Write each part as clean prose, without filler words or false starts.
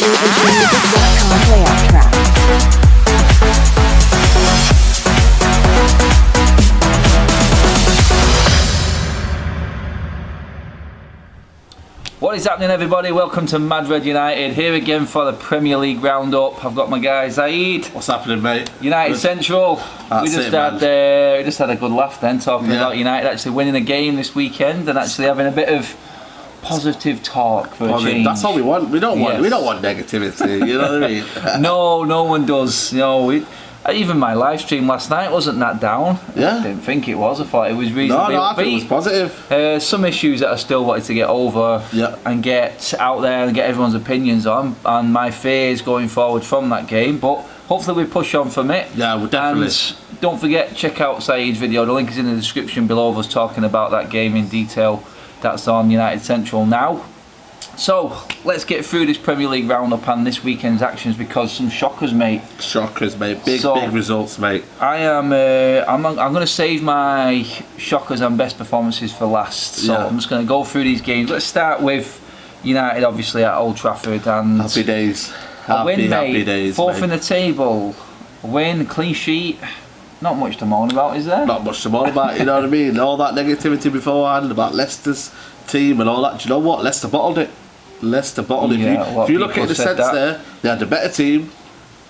WK5 playout track. What is happening, everybody? Welcome to Mad Red United, here again for the Premier League roundup. I've got my guy Zaid. What's happening, mate? United Good. Central. We just had a good laugh then, talking about United actually winning a game this weekend and actually having a bit of positive talk for a change. That's all we want. We don't want negativity. You know what I mean? No one does. Even my live stream last night wasn't that down. Yeah. I didn't think it was. I thought it was reasonably I think it was positive. Some issues that I still wanted to get over and get out there and get everyone's opinions on, and my fears going forward from that game. But hopefully we push on from it. Yeah, we'll definitely. And don't forget, check out Saeed's video. The link is in the description below of us talking about that game in detail. That's on United Central now. So let's get through this Premier League roundup and this weekend's actions, because some shockers, mate. Big results, mate. I'm going to save my shockers and best performances for last. So I'm just going to go through these games. Let's start with United, obviously at Old Trafford, and happy days. Happy days. Fourth in the table, a win, clean sheet. Not much to moan about, is there? Not much to moan about. You know what I mean? All that negativity beforehand about Leicester's team and all that. Do you know what? Leicester bottled it. If you look at the sense there, they had a better team,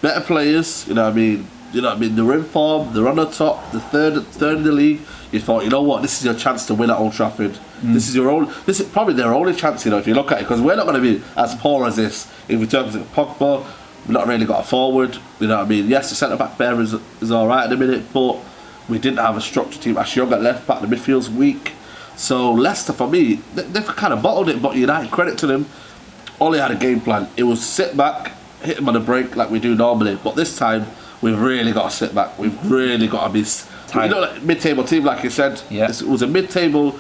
better players. You know what I mean? They were in form. They're on the top. The third in the league. You thought, you know what? This is your chance to win at Old Trafford. This is probably their only chance. If you look at it, because we're not going to be as poor as this. If we talk about Pogba, we've not really got a forward. You know what I mean? Yes, the centre back pair is all right at the minute, but we didn't have a structured team. Ashyoung at left back, the midfield's weak. So Leicester, for me, they've kind of bottled it. But United, credit to them, Ollie had a game plan. It was sit back, hit them on a break like we do normally. But this time, we've really got to sit back. We've really got to be like mid-table team, like you said. Yeah. It was a mid-table,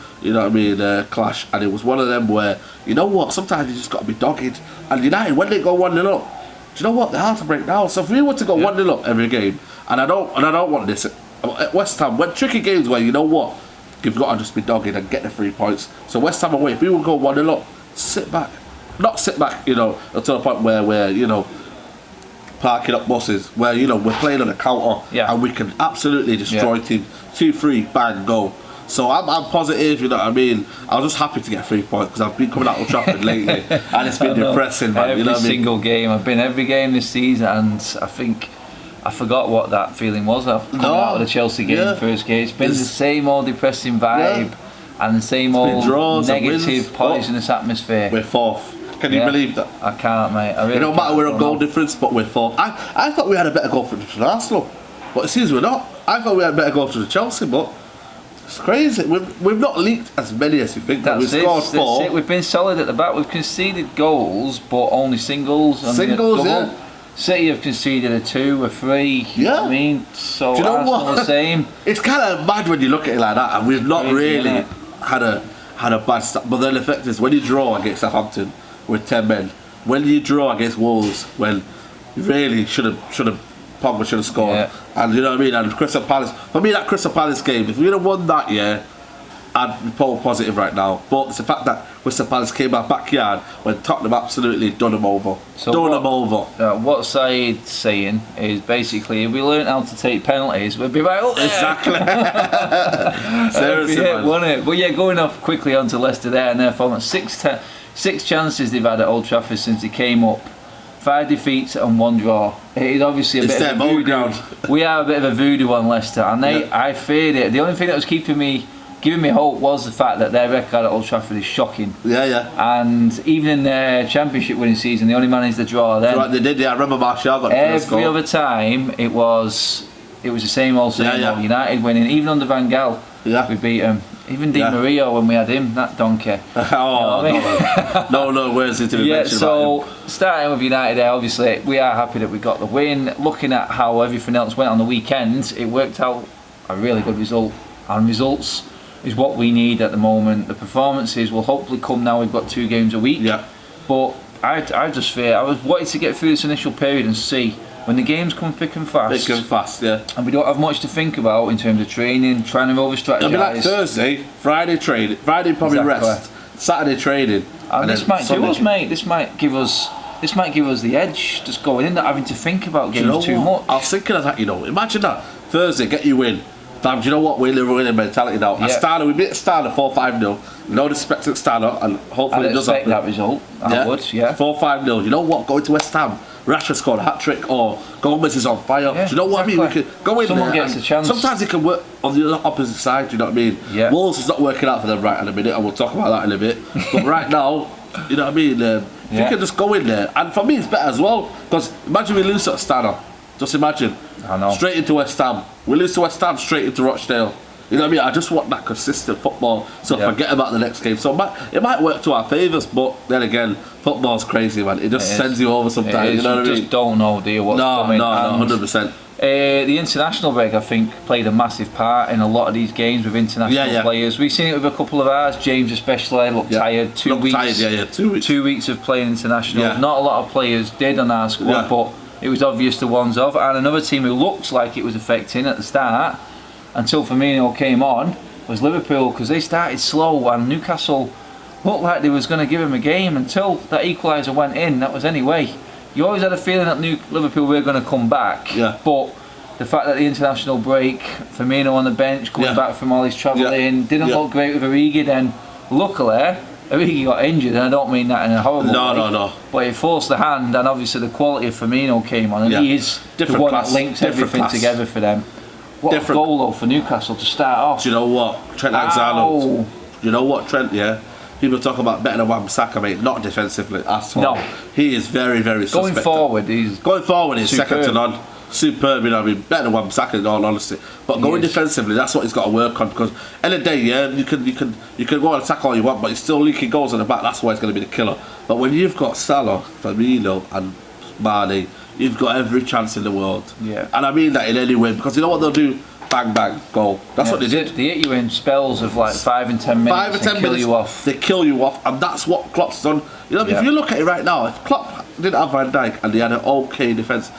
clash, and it was one of them where, you know what, sometimes you just got to be dogged. And United, when they go 1-0 up, do you know what, they're hard to break down. So if we were to go 1-0 up every game, and I don't want this at West Ham, when tricky games where, you know what, you've got to just be dogged and get the 3 points. So West Ham away, if we would go 1-0 up, sit back. Not sit back, until the point where we're, parking up buses, where, we're playing on a counter and we can absolutely destroy teams. 2-3, bang, go. So I'm positive, you know what I mean? I was just happy to get 3 points because I've been coming out of Trafford lately and it's been depressing, man. Every single game. I've been every game this season, and I think I forgot what that feeling was coming out of the Chelsea game, first game. It's been the same old depressing vibe and the same old negative, poisonous atmosphere. We're fourth. Can you believe that? I can't, mate. It don't matter we're a goal difference, but we're fourth. I thought we had a better goal difference than Arsenal, but it seems we're not. I thought we had a better goal than Chelsea, but it's crazy. We've not leaked as many as you think. We've scored 4. We've been solid at the back. We've conceded goals, but only singles. City have conceded a 2, a 3. You know what I mean? So Arsenal the same. It's kind of mad when you look at it like that, and we've not really had a bad start. But then the effect is when you draw against Southampton with 10 men, when you draw against Wolves, when really Pogba should have scored, and you know what I mean. And Crystal Palace, for me, that Crystal Palace game, if we'd have won that, I'd be probably positive right now. But it's the fact that Crystal Palace came our backyard when Tottenham absolutely done them over. What Saeed's saying is basically, if we learn how to take penalties, we'd be right up there. Exactly. Seriously, won it. But going off quickly onto Leicester there, and their form 6 chances they've had at Old Trafford since they came up. 5 defeats and 1 draw. It is obviously a bit of a voodoo. We are a bit of a voodoo on Leicester, and I feared it. The only thing that was giving me hope was the fact that their record at Old Trafford is shocking. And even in their Championship winning season, they only managed to draw then. Right, they did. I remember Martial got the first goal. Every other time, it was the same old United winning. Even under Van Gaal, we beat them. Even Di Maria when we had him, that donkey. No words to be mentioned about him. Starting with United there, obviously, we are happy that we got the win. Looking at how everything else went on the weekend, it worked out a really good result. And results is what we need at the moment. The performances will hopefully come now. We've got 2 games a week. But I just fear, I was wanting to get through this initial period and see when the games come thick and fast, and we don't have much to think about in terms of training, trying to over-strategise. It'll be like Thursday, Friday training, Friday probably rest, Saturday training. And this might do us, mate. This might give us this might give us the edge, just going in, not having to think about games too much. I was thinking of that, imagine that, Thursday, get you in. Damn, do you know what? We're winning mentality now. Yeah. We beat Starner 4-5-0. No disrespect to Starner, and hopefully it does happen. I'd expect that result. I would, 4-5-0. You know what? Going to West Ham, Rashford scored a hat-trick, or Gomez is on fire. Yeah, do you know what I mean? We can go in Someone there. Gets a chance. Sometimes it can work on the opposite side, do you know what I mean? Yeah. Wolves is not working out for them right in a minute, and we'll talk about that in a bit. But right now, you know what I mean? You can just go in there. And for me, it's better as well, because imagine we lose at Starner. Just imagine. I know. Straight into West Ham. We lose to West Ham, straight into Rochdale. You know what I mean? I just want that consistent football, so forget about the next game. So it might work to our favours, but then again, football's crazy, man. It just sends you over sometimes. You know what I mean? Just don't know, do you? What's coming? No, 100%. The international break, I think, played a massive part in a lot of these games with international players. We've seen it with a couple of ours. James especially looked tired. 2 weeks. Tired, 2 weeks. 2 weeks of playing international. Not a lot of players did on our squad, but it was obvious the ones of. And another team who looked like it was affecting at the start, until Firmino came on, was Liverpool, because they started slow and Newcastle looked like they was going to give him a game until that equaliser went in. That was anyway. You always had a feeling that Liverpool were going to come back, but the fact that the international break, Firmino on the bench, coming back from all his travelling, didn't look great with Origi. Then luckily Origi got injured, and I don't mean that in a horrible way. No. But it forced the hand, and obviously the quality of Firmino came on, and he is the one that links everything together for them. What a goal though for Newcastle to start off. Do you know what? Trent Alexander. You know what, Trent, people talk about better than Wan-Bissaka, mate. Not defensively at all. No. He is very, very suspect. Going forward, he's second to none. Superb, you know what I mean? Better than Wan-Bissaka in all honesty. But going defensively, that's what he's got to work on, because end of the day, you can go and attack all you want, but he's still leaking goals on the back. That's why he's going to be the killer. But when you've got Salah, Firmino and Mane, you've got every chance in the world. Yeah. And I mean that in any way, because you know what they'll do? Bang, bang, goal. That's what they did. They hit you in spells of like 5 and 10 minutes. 5 and 10 minutes. Kill you off. They kill you off, and that's what Klopp's done. You know, if you look at it right now, if Klopp didn't have Van Dijk and he had an okay defence,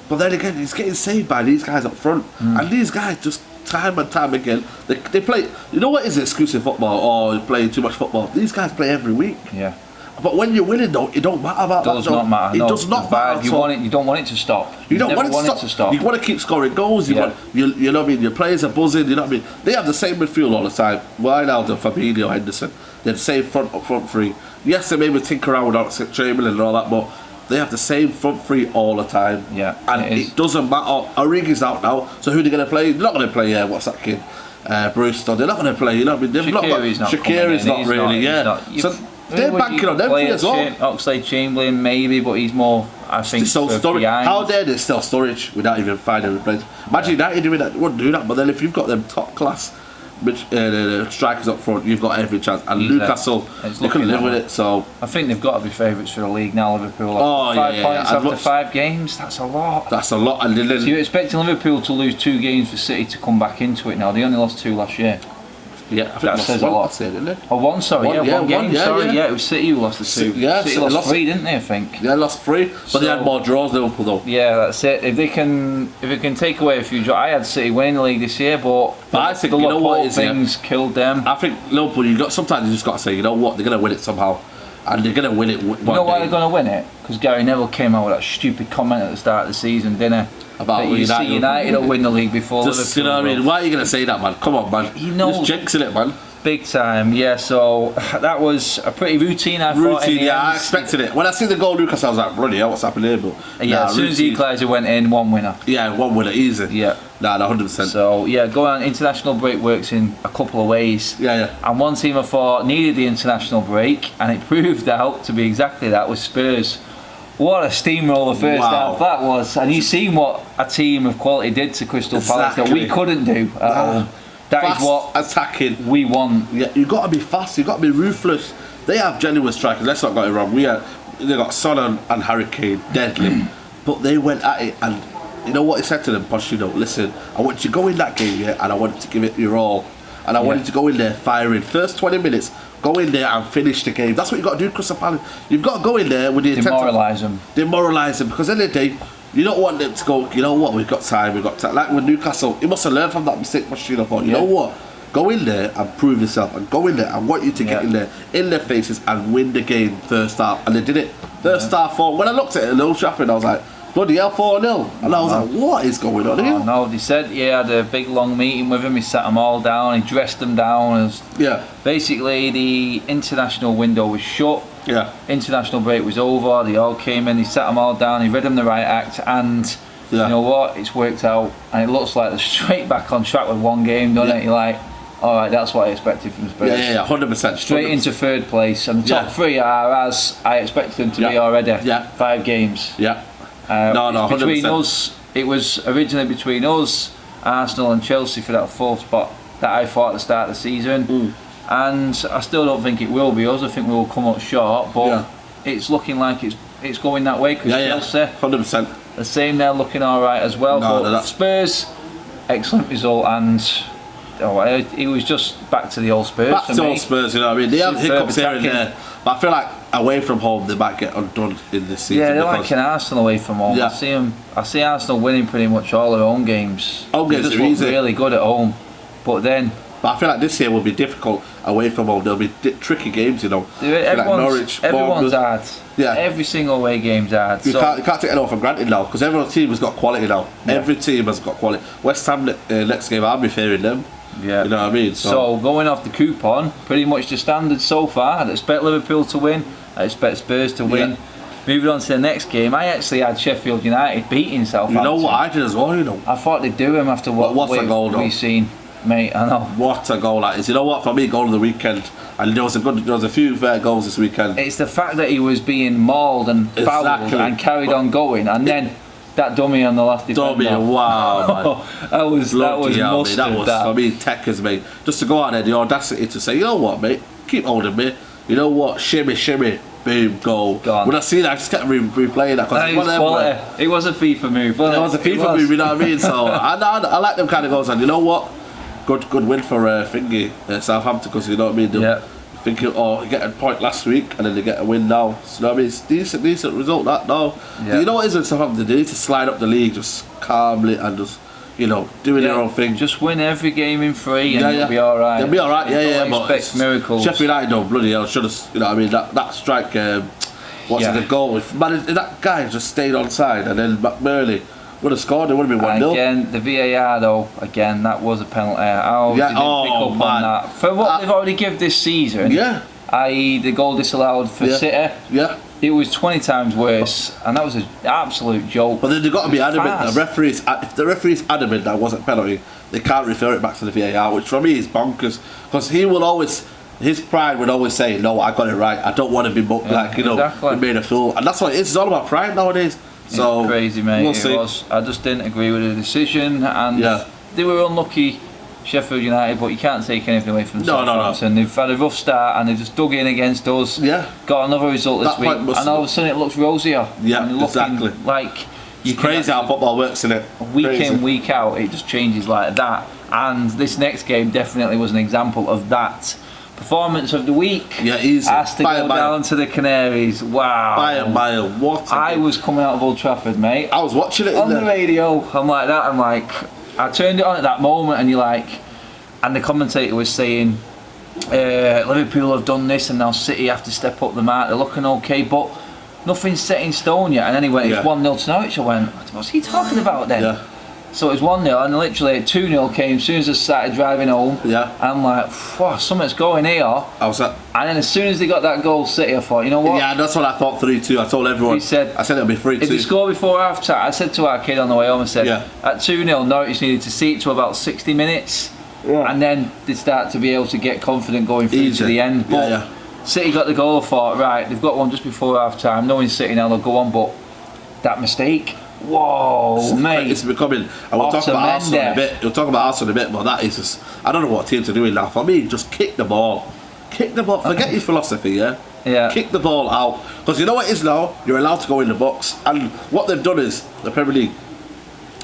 but then again, he's getting saved by these guys up front, and these guys just time and time again they play. You know what is exclusive football or playing too much football? These guys play every week. Yeah. But when you're winning, though, it don't matter about that. It does not matter. It does not matter. You don't want it to stop. You don't want it to stop. You want to keep scoring goals. You know what I mean? Your players are buzzing. You know what I mean? They have the same midfield all the time. Wijnaldum, Fabinho, Henderson. They're the same front three. Yes, they maybe tinker around with Oxlade-Chamberlain and all that, but they have the same front three all the time. Yeah, and it doesn't matter. Origi's out now, so who are they going to play? They're not going to play. What's that kid? Brewster. They're not going to play. You know what I mean? Shaqiri's not really. They're banking on them as well. Oxlade-Chamberlain maybe, but he's more, I think, so behind. How dare they sell Sturridge without even finding a place? Imagine United doing that. They wouldn't do that. But then if you've got them top class strikers up front, you've got every chance. And Newcastle, they couldn't live with it. So I think they've got to be favourites for the league now. Liverpool. 5 points after 5 games. That's a lot. That's a lot. And so you're expecting Liverpool to lose 2 games for City to come back into it now? They only lost 2 last year. Yeah, I think that says a lot. One, sorry. One game. It was City who lost the 2. City lost 3, didn't they? I think. Yeah, lost 3, but they had more draws than Liverpool, though. Yeah, that's it. If they can take away a few draws, I had City winning the league this year, but I think you know what is things killed them. I think Liverpool. Sometimes you just got to say, you know what, they're going to win it somehow, and they're going to win it. You know why they're going to win it? Because Gary Neville came out with that stupid comment at the start of the season, didn't he? About United will win the league before Liverpool. You know what I mean? Why are you going to say that, man? Come on, man. He knows. Just jinxing it, man. Big time, yeah. So that was a pretty routine. I expected it. When I see the goal, Lucas, I was like, bloody hell, what's happening here? But as soon as the equaliser went in, 1 winner. Yeah, 1 winner, easy. Yeah. 100%. So going on, international break works in a couple of ways. Yeah. And one team I thought needed the international break, and it proved out to be exactly that, was Spurs. What a steamroller first half that was. And you've seen what a team of quality did to Crystal Palace that we couldn't do at home. That fast is what attacking we want. Yeah, you've got to be fast, you've got to be ruthless. They have genuine strikers, let's not get it wrong. They got Son and Harry Kane, deadly. But they went at it, and you know what he said to them, Pochettino, listen, I want you to go in that game, and I want you to give it your all. And I want you to go in there firing. First 20 minutes, go in there and finish the game. That's what you've got to do, Crystal Palace. You've got to go in there with the intent demoralise them. Because at the end of the day, you don't want them to go, you know what, we've got time. Like with Newcastle, he must have learned from that mistake. Pochettino thought, you know what, go in there and prove yourself, and go in there. I want you to get in there, in their faces, and win the game first half. And they did it. First half 4. When I looked at it in Old Trafford, I was like, bloody hell, 4-0. And I was like, what is going on here? No, they said he had a big long meeting with him. He sat them all down. He dressed them down. Basically, the international window was shut. International break was over. They all came in. He sat them all down. He read them the right act, and you know what? It's worked out, and it looks like they're straight back on track with one game, doesn't it? You're like, all right, that's what I expected from Spurs. 100%. Straight into third place, and the top 3 are as I expected them to be already. 5 games. No, 100%. Between us, it was originally between us, Arsenal and Chelsea for that 4th spot that I thought at the start of the season. And I still don't think it will be us. I think we will come up short, but it's looking like it's going that way, because Chelsea, 100%. the same, they're looking alright as well. But Spurs, excellent result, and it was just back to the old Spurs. Back to old Spurs, you know what I mean? They have hiccups here and there, but I feel like away from home they might get undone in this season. Yeah, they're like an Arsenal away from home. I see Arsenal winning pretty much all their own games. They just look really good at home, but I feel like this year will be difficult away from home. There'll be tricky games, you know. Everyone's hard. Every single away game's hard. You can't take anyone for granted now, because every team has got quality now. Every team has got quality. West Ham next game, I'll be fearing them. You know what I mean? So going off the coupon, pretty much the standard so far. I'd expect Liverpool to win. I expect Spurs to win. Moving on to the next game, I actually had Sheffield United beating Southampton. You know what I did as well, you know. I thought they'd do him after what we've seen. Mate, I know. What a goal that is. You know what, for me, goal of the weekend, and there was a few goals this weekend. It's the fact that he was being mauled and fouled and carried on going, and then that dummy on the last defender. Wow, man. that was mustard. That was, for me, techers, mate. Just to go out there, the audacity to say, you know what, mate, keep holding me. You know what, shimmy, boom, goal. Gone. When I see that, I just kept replaying that. It was a FIFA move. It was a FIFA move, you know what I mean? So I like them kind of goals, and you know what? Good win for Southampton, because you know what I mean. They'll thinking, get a point last week and then they get a win now. So you know what I mean, it's decent result that now. You know what it is with Southampton? They need to slide up the league just calmly and just doing their own thing. Just win every game in 3 and you'll be alright. They'll be alright. Don't expect miracles. Sheffield United, though, bloody hell, should have. You know what I mean? That strike. The goal? If that guy just stayed on side and then McBurnley would have scored, it would have been 1-0. Again, the VAR though, that was a penalty. How did they pick up on that? For what they've already given this season, i.e. the goal disallowed for City, it was 20 times worse, and that was an absolute joke. But then they've got to be adamant. If the referee's adamant that wasn't a penalty, they can't refer it back to the VAR, which for me is bonkers, because his pride would always say, no, I got it right, I don't want to be booked we made a fool. And that's what it is. It's all about pride nowadays. So it's crazy, mate. I just didn't agree with the decision, and they were unlucky, Sheffield United, but you can't take anything away from Southampton. They've had a rough start and they just dug in against us. Got another result this week, and all of a sudden it looks rosier. Exactly. Like it's crazy how football works, isn't it? Week in, week out, it just changes like that. And this next game definitely was an example of that. Performance of the week. Easy. Has to go down to the Canaries. Wow. By a mile. What? I was coming out of Old Trafford, mate. I was watching it on the radio. I'm like that. I turned it on at that moment, and the commentator was saying, Liverpool have done this, and now City have to step up the mark. They're looking okay, but nothing's set in stone yet. And then he went, it's 1-0 to Norwich. I went, what's he talking about then? So it was 1-0, and literally 2-0 came as soon as I started driving home. I'm like, something's going here. And then as soon as they got that goal, City, I thought, you know what? Yeah, that's what I thought. 3-2. I told everyone. I said it'll be 3-2. If they score before half time, I said to our kid on the way home, I said, at 2-0, Norwich needed to see it to about 60 minutes, and then they start to be able to get confident going through to the end. But City got the goal. I thought, right, they've got one just before half time. Knowing City now, they'll go on, but that mistake. Whoa, mate! It's becoming. And we'll talk about Arsenal in a bit. You'll talk about Arsenal in a bit, but that is just. I don't know what teams are doing now. For me, just kick the ball. Kick the ball. Forget your philosophy, Kick the ball out, because you know what it is now. You're allowed to go in the box, and what they've done is the Premier League.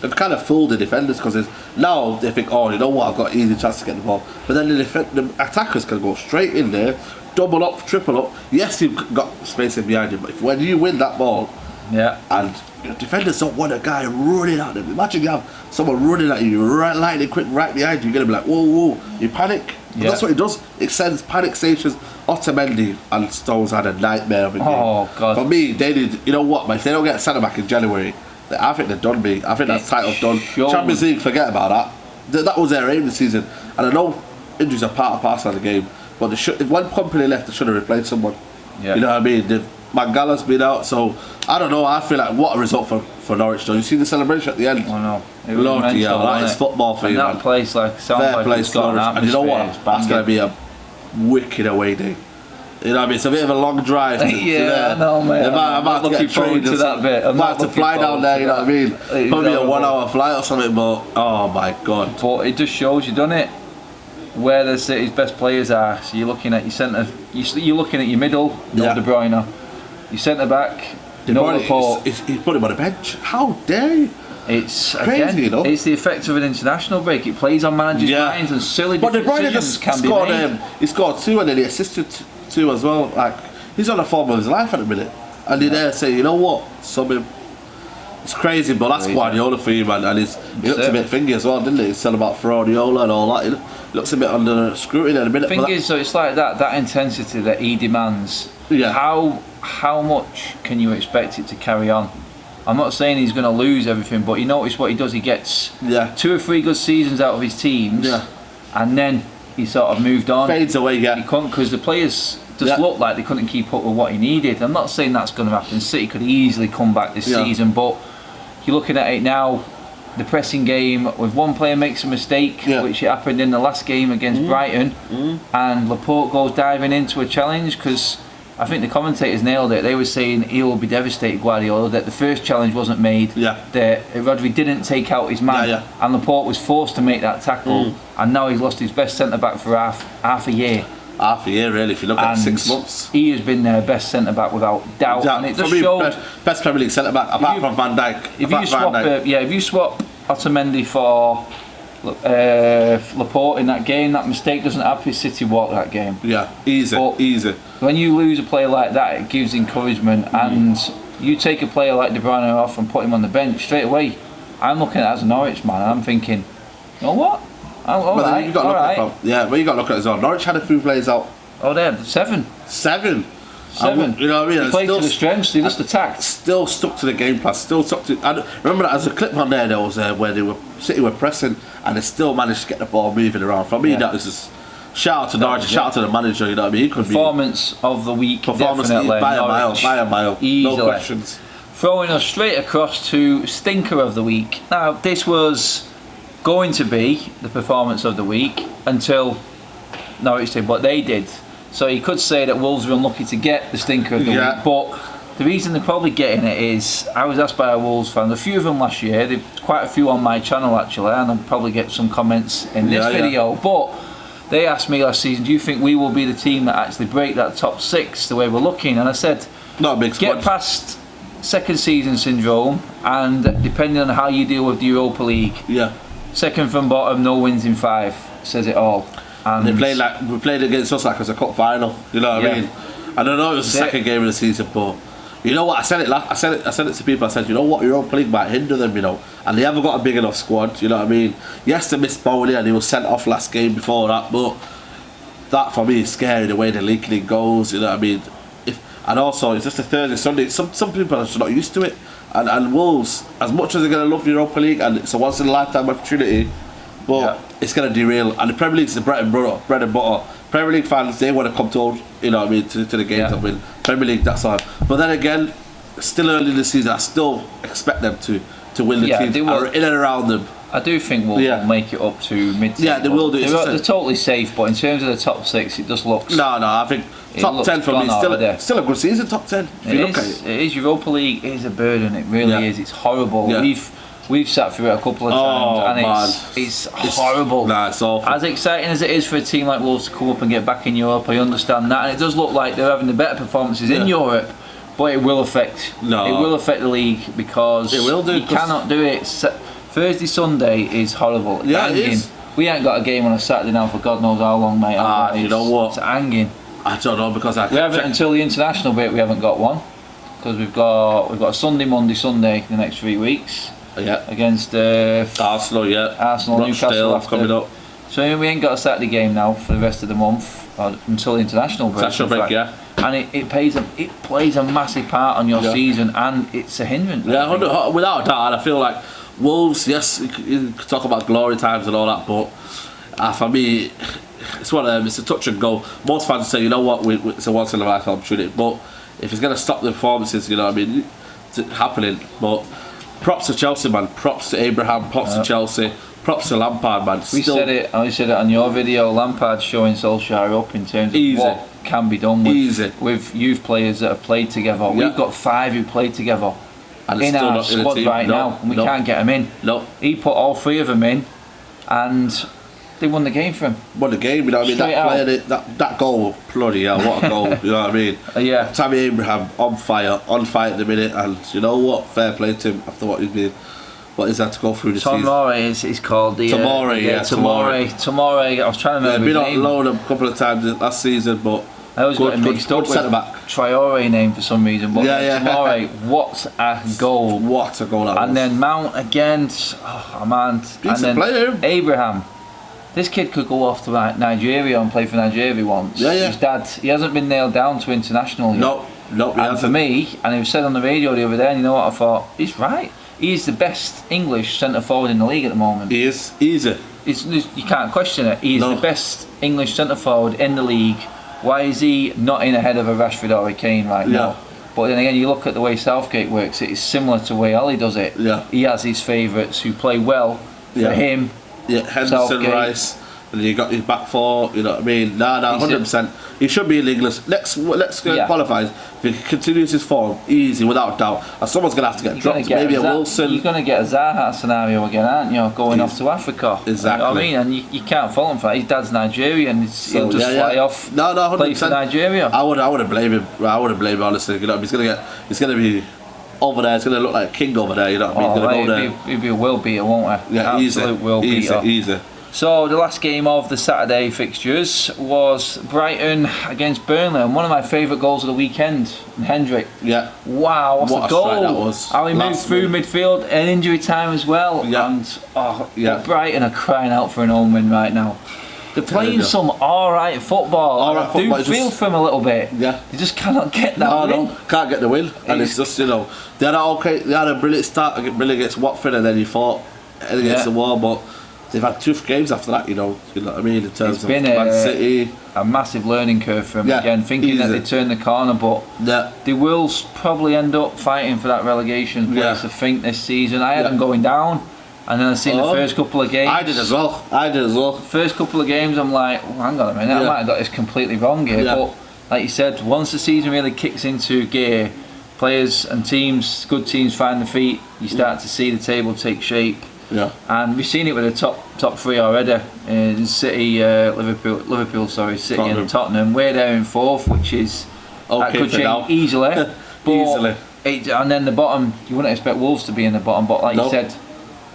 They've kind of fooled the defenders, because now they think, you know what, I've got an easy chance to get the ball. But then the attackers can go straight in there, double up, triple up. Yes, you've got space in behind you, but when you win that ball, and defenders don't want a guy running at them. Imagine you have someone running at you, lightning quick, right behind you. You're gonna be like, whoa, you panic. That's what it does. It sends panic stations Otamendi and Stones had a nightmare of a game. Oh God! For me, they need. You know what, man? If they don't get centre back in January, I think they're done. I think that's title done. Champions League, forget about that. That was their aim this season. And I know injuries are part and parcel of the game, but if one company left, they should have replaced someone. Yeah. You know what I mean? Mangala's been out, so I don't know. I feel like what a result for Norwich. Though you see the celebration at the end. I know. Lord, yeah, that is football for you, that man. Place like fair place, Norwich. And you know what? That's going to be a wicked away day. You know what I mean? It's a bit of a long drive. I know, mate. I'm about to get trained to that bit. I'm about to fly down there, you know what I mean? Probably a 1 hour flight or something, but oh my God. But it just shows you done it where the City's best players are. So you're looking at your centre, you're looking at your middle, no De Bruyne. Your centre back, no Laporte. He's put him on a bench. How dare you? It's crazy, again, you know. It's the effect of an international break. It plays on managers' minds and silly decisions can be made. He scored 2 and then he assisted 2 as well. Like he's on the form of his life at the minute, and he there say, you know what, it's crazy, but that's Guardiola for you, man. And he looks a bit fingy as well, didn't he? He said about Guardiola and all that. He looks a bit under scrutiny in a minute. The thing is, so it's like that intensity that he demands. Yeah. How much can you expect it to carry on? I'm not saying he's going to lose everything, but you notice what he does. He gets 2 or 3 good seasons out of his teams, and then he sort of moved on. Fades away, He couldn't, because the players just looked like they couldn't keep up with what he needed. I'm not saying that's going to happen. City could easily come back this season, but you're looking at it now, the pressing game, with one player makes a mistake, which happened in the last game against Brighton, and Laporte goes diving into a challenge, because I think the commentators nailed it. They were saying he will be devastated, Guardiola, that the first challenge wasn't made, that Rodri didn't take out his man, and Laporte was forced to make that tackle, and now he's lost his best centre-back for half a year. Half a year, really, if you look at 6 months. He has been their best centre-back without doubt. And it just showed... Best Premier League centre-back, apart from Van Dijk. If you swap Otamendi for Laporte in that game, that mistake doesn't happen. City walk that game. Yeah, easy. When you lose a player like that, it gives encouragement, and you take a player like De Bruyne off and put him on the bench straight away. I'm looking at it as a Norwich man, and I'm thinking, you know what? All right. You got to look at it as well. Norwich had a few players out. Oh, they had 7. 7. You know what I mean? They played to the strengths. They just attacked. Still stuck to the game plan. Still stuck to. I remember that as a clip on there was where City were pressing and they still managed to get the ball moving around. For me, that was just shout out to Norwich, shout out to the manager. You know what I mean? Performance of the week. Definitely by a mile. Easily. No questions. Throwing us straight across to stinker of the week. Now, this was going to be the performance of the week until Norwich did what they did. So you could say that Wolves were unlucky to get the stinker of the week, but the reason they're probably getting it is, I was asked by a Wolves fan, a few of them last year, there's quite a few on my channel actually, and I'll probably get some comments in this video, but they asked me last season, do you think we will be the team that actually break that top 6 the way we're looking? And I said, not a big squad. Get past second season syndrome, and depending on how you deal with the Europa League, second from bottom, no wins in 5, says it all. And we played against us like it was a cup final. You know what I mean? I don't know, it was the second game of the season, but you know what? I said it to people. I said, you know what? Europa League might hinder them, you know, and they haven't got a big enough squad. You know what I mean? Yes, they missed Bowley and he was sent off last game before that, but that for me is scary, the way they're leaking in goals. You know what I mean? And also, it's just a Thursday, Sunday. Some people are just not used to it. And Wolves, as much as they're going to love the Europa League, and it's a once in a lifetime opportunity, but it's going to derail. And the Premier League's the bread and butter. Premier League fans, they want to come to, you know what I mean, to the games that win. Premier League, that's all. But then again, still early in the season, I still expect them to win the teams in and around them. I do think Wolves will make it up to mid-table. Yeah, they will do. They're totally safe, but in terms of the top 6, it just looks... No, I think top 10 for me, still a good season, top 10. If you look at it. It is. Europa League is a burden, it really is. It's horrible. We've sat through it a couple of times, and it's horrible. Nah, it's awful. As exciting as it is for a team like Wolves to come up and get back in Europe, I understand that, and it does look like they're having the better performances in Europe, but it will affect the league, because you cannot do it. Thursday, Sunday is horrible. It's hanging. We ain't got a game on a Saturday now for God knows how long, mate. You know what? It's hanging. I don't know, because we haven't until the international break. We haven't got one, because we've got a Sunday, Monday, Sunday the next 3 weeks. Against Arsenal, Newcastle after. coming up. So we ain't got a Saturday game now for the rest of the month, or until the international break. International break, yeah. And it plays a massive part on your season, and it's a hindrance. Yeah, without a doubt. And I feel like Wolves, yes, you could talk about glory times and all that, but for me, it's one of them. It's a touch and go. Most fans say, you know what, it's a once in a lifetime opportunity. But if it's going to stop the performances, you know what I mean, it's happening. But props to Chelsea, man. Props to Abraham. Props to Chelsea. Props to Lampard, man. I said it on your video. Lampard's showing Solskjaer up in terms of what can be done with youth players that have played together. Yeah. We've got 5 who played together and in our squad right now, and we can't get them in. No. He put all 3 of them in, and they won the game for him. Won the game, you know what I mean? That goal, bloody hell, what a goal, you know what I mean? Yeah. Tammy Abraham on fire at the minute, and you know what? Fair play to him after what he's been. What is that to go through the season? Tomori is called the Tomori. I was trying to remember his name. Been on loan a couple of times last season, but I always got him mixed up with Traore name for some reason. But Tomori, what a goal! What a goal that was! And then Mount again, man. Decent player. Abraham. This kid could go off to Nigeria and play for Nigeria once. Yeah. His dad, he hasn't been nailed down to international yet. No. And for me, and it was said on the radio the other day, and you know what I thought? He's right. He's the best English centre forward in the league at the moment. He is. Easy. You can't question it. He's the best English centre forward in the league. Why is he not in ahead of a Rashford or a Kane right now? But then again, you look at the way Southgate works. It's similar to the way Ollie does it. Yeah. He has his favourites who play well for him. Yeah, Henderson, Southgate. Rice, and you got his back 4. You know what I mean? 100%. He should be in English. Let's qualifies. If he continues his form, easy, without doubt. And someone's going to have to get dropped. Maybe a Wilson. You're going to get a Zaha scenario again, aren't you? Going off to Africa. Exactly. You know what I mean? And you can't fault him for that. His dad's Nigerian. He'll just fly off. No, 100%. Play for Nigeria. I wouldn't blame him. Honestly. You know, he's going to be over there. It's going to look like a king over there. You know what I mean? He's going to go there. He'll be a will beater, won't he? Yeah, absolute will beater. Easy. So the last game of the Saturday fixtures was Brighton against Burnley, and one of my favourite goals of the weekend, Hendrick. Yeah. Wow, what a goal! That was. How he moved through midfield and injury time as well. Yeah. And Brighton are crying out for an home win right now. They're playing some alright football. I do feel for them a little bit. Yeah. They just cannot get that win. No, can't get the win. And it's just, you know, they had a brilliant start, brilliant against Watford, and then he fought against the wall, but they've had 2 games after that, you know what I mean, in terms of Man City. A massive learning curve for them again, thinking that they turned the corner, but they will probably end up fighting for that relegation place, I think, this season. I had them going down, and then I seen the first couple of games. I did as well. First couple of games, I'm like, hang on a minute, I might have got this completely wrong here, but like you said, once the season really kicks into gear, players and teams, good teams find the feet, you start to see the table take shape. Yeah. And we've seen it with the top 3 already. In City, Liverpool, City Tottenham. And Tottenham. We're there in 4th, which is that could change easily. And then the bottom, you wouldn't expect Wolves to be in the bottom, but like you said,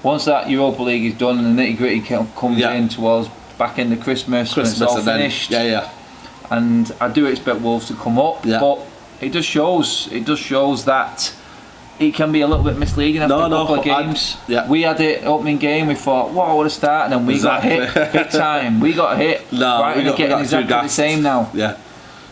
once that Europa League is done and the nitty gritty comes in towards back end of Christmas when it's all finished. And I do expect Wolves to come up, but it just shows that it can be a little bit misleading after a couple of games. We had it opening game, we thought, wow, what a start, and then we got hit big time. We got hit. Brighton are getting exactly the same now.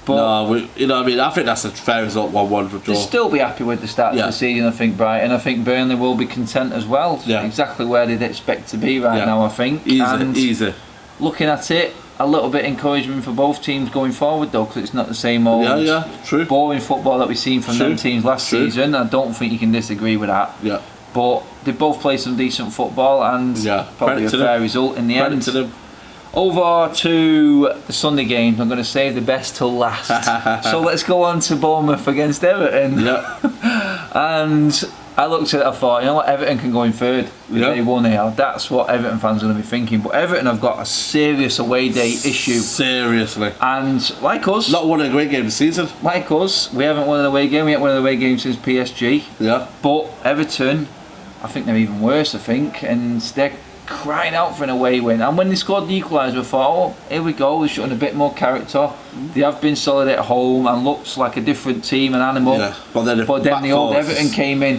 But you know what I mean, I think that's a fair result, 1-1 for draw. They'll still be happy with the start of the season, I think, Brighton. I think Burnley will be content as well. Exactly where they'd expect to be right now, I think. Easy. Looking at it, a little bit encouragement for both teams going forward though, because it's not the same old boring football that we've seen from them teams last season. I don't think you can disagree with that. But they both played some decent football, and probably a fair result in the end. To them. Over to the Sunday games. I'm going to save the best till last. So let's go on to Bournemouth against Everton. And I looked at it, I thought, you know what, Everton can go in third with day 1 here. That's what Everton fans are going to be thinking. But Everton have got a serious away day issue. Seriously. And like us, not won a great game this season. Like us, we haven't won an away game. We haven't won an away game since PSG. But Everton, I think they're even worse, I think. And they're crying out for an away win. And when they scored the equaliser, we thought, oh, here we go, they're showing a bit more character. They have been solid at home and looks like a different team, an animal. But then the old Everton came in,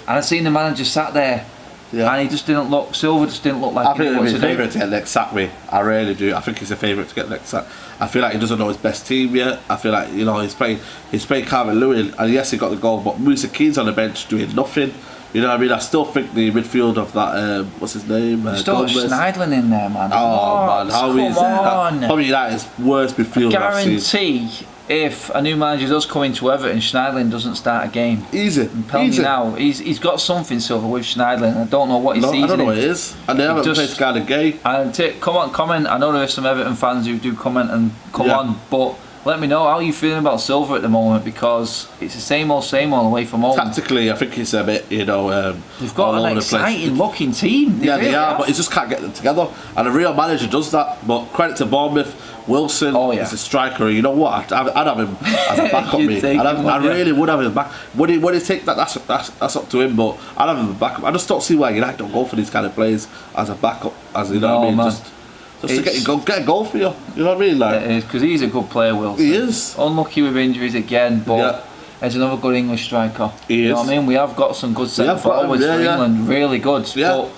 and I seen the manager sat there and he just didn't look. Silva just didn't look like. I think he's a favourite to get next sack. Me, I really do. I think he's a favourite to get next sack. I feel like he doesn't know his best team yet. I feel like he's playing Calvin Lewin, and yes, he got the goal, but Musa Keane's on the bench doing nothing. You know what I mean? I still think the midfield of that, what's his name? Still Schneidlin in there, man. Oh, man, how is that? Probably United's worst midfield I've seen. Guarantee if a new manager does come into Everton, Schneidlin doesn't start a game. Easy. I'm telling you now, he's got something, Silva, with Schneidlin. I don't know what he's seasoning. I don't know what it is. And they haven't played Skyler Gay. And comment. I know there are some Everton fans who do comment and come on, but let me know how you feeling about Silva at the moment, because it's the same old away from home. Tactically, I think it's a bit, they've got an exciting looking team. They are, but he just can't get them together. And a real manager does that. But credit to Bournemouth, Wilson is a striker. You know what? I'd have him as a backup. I really would have him back. Would he take that? That's up to him. But I'd have him backup. I just don't see why United don't go for these kind of players as a backup. As you know what I mean? Man. Just to get a goal for you. You know what I mean? Like, it is, because he's a good player, Wilson. He is. Unlucky with injuries again, but there's another good English striker. He is. You know what I mean? We have got some good centre forwards for England, really good. Yeah. But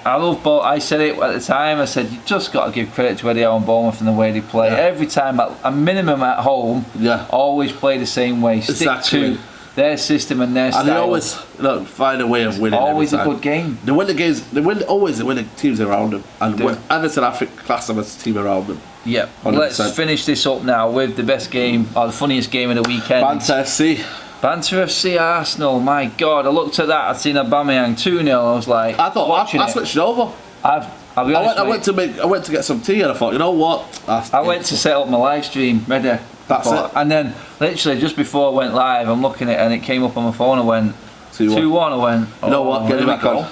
I love both. I said it at the time. I said you just got to give credit to Eddie Howe and Bournemouth and the way they play. Yeah. Every time, at a minimum at home, always play the same way. Stick to their system and their style. And they always find a way of winning. Always a good game. They win the games. They win the teams around them. And Everton, I think, class them as a team around them. Yeah. 100%. Let's finish this up now with the best game, or the funniest game of the weekend. Banter FC Arsenal. My God, I looked at that. I'd seen Aubameyang 2-0. I was like, I switched over. I'll be honest, I went to get some tea, and I thought, you know what? I went to set up my live stream, ready. That's it. And then, literally, just before I went live, I'm looking at it, and it came up on my phone. I went 2-1. I went, you know what? Get it back on.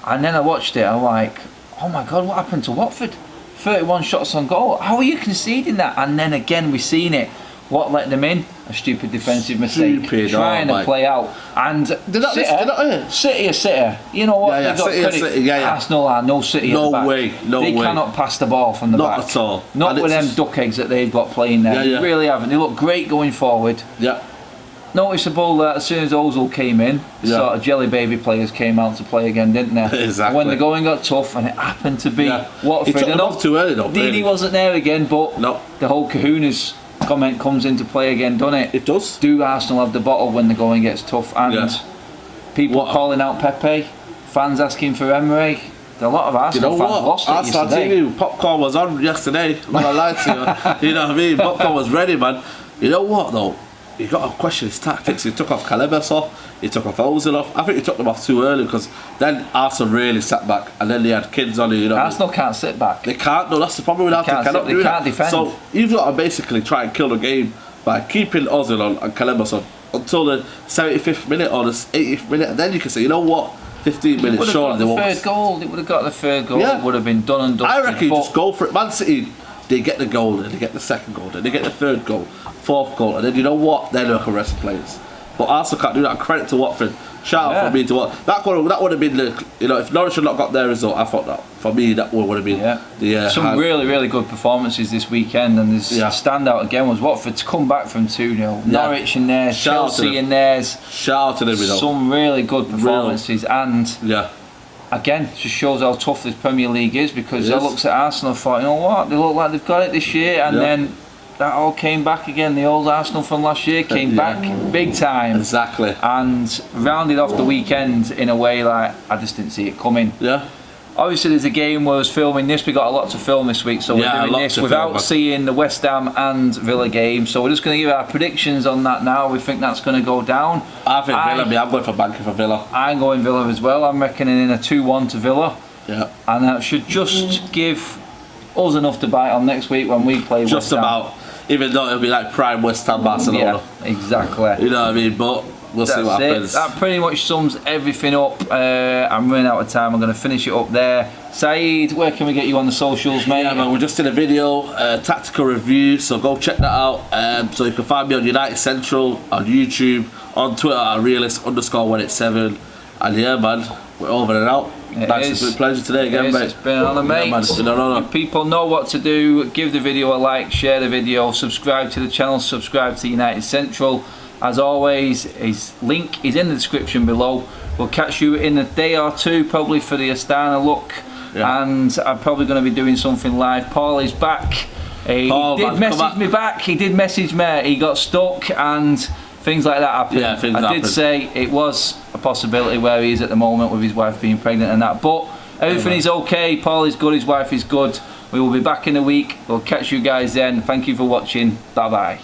And then I watched it. I'm like, oh my God, what happened to Watford? 31 shots on goal. How are you conceding that? And then again, we've seen it. What let them in? A stupid defensive mistake. Trying to play out. And City. You know what? Yeah, City. Arsenal are no City at the back. No way. They cannot pass the ball from the back. Not at all. Not with them duck eggs that they've got playing there. They really haven't. They look great going forward. Yeah. Noticeable that as soon as Ozil came in, sort of jelly baby players came out to play again, didn't they? Exactly. When the going got tough, and it happened to be Watford. He took them off too early, though. Deeney wasn't there again, but the whole Kahuna's comment comes into play again, doesn't it? It does. Do Arsenal have the bottle when the going gets tough? And people calling out Pepe, fans asking for Emery. A lot of Arsenal fans lost it yesterday. Popcorn was on yesterday. I'm not gonna lie to you. You know what I mean? Popcorn was ready, man. You know what though? You got to question his tactics. He took off Calebas off. He took off Ozil off. I think he took them off too early, because then Arsenal really sat back, and then they had kids on it. You know, Arsenal can't sit back. They can't. No, that's the problem with Arsenal. They can't defend. So you've got to basically try and kill the game by keeping Ozil on and Calebas on until the 75th minute or the 80th minute, and then you can say, you know what, 15 minutes short. They would have got the third goal. It would have been done and dusted. I reckon you just go for it. Man City, they get the goal, then they get the second goal, then they get the third goal, fourth goal, and then you know what? Then they can rest players. But Arsenal can't do that. Credit to Watford. Shout out for me to what that would have been the, if Norwich had not got their result, I thought that for me that would have been some really good performances this weekend, and this standout again was Watford to come back from 2-0. Norwich in theirs, Chelsea in theirs. Shout out to them. Some really good performances, and again, just shows how tough this Premier League is, because I looked at Arsenal and thought, you know what, they look like they've got it this year, and then that all came back again. The old Arsenal from last year came back big time. Exactly. And rounded off the weekend in a way like I just didn't see it coming. Yeah. Obviously, there's a game where I was filming this. We got a lot to film this week, so we're doing this without seeing the West Ham and Villa game. So we're just going to give our predictions on that now. We think that's going to go down. I think Villa. I'm going for banking for Villa. I'm going Villa as well. I'm reckoning in a 2-1 to Villa. Yeah. And that should just give us enough to bite on next week when we play West Ham. Just about. Even though it'll be like prime West Ham Barcelona. Yeah, exactly. You know what I mean? But we'll see what happens. That pretty much sums everything up. I'm running out of time. I'm going to finish it up there. Saeed, where can we get you on the socials, mate? Yeah, man, we just did a video, tactical review, so go check that out. So you can find me on United Central, on YouTube, on Twitter at realist_187. And yeah, man, we're over and out. It's been a pleasure today again, mate. It's been an honour, mate. It's been an honour. People know what to do. Give the video a like, share the video, subscribe to the channel, subscribe to United Central. As always, his link is in the description below. We'll catch you in a day or two, probably for the Astana look. Yeah. And I'm probably going to be doing something live. Paul is back. He did message me back. He did message me. He got stuck and things like that happened. Yeah, I did say it was a possibility where he is at the moment with his wife being pregnant and that. But everything is okay. Paul is good. His wife is good. We will be back in a week. We'll catch you guys then. Thank you for watching. Bye bye.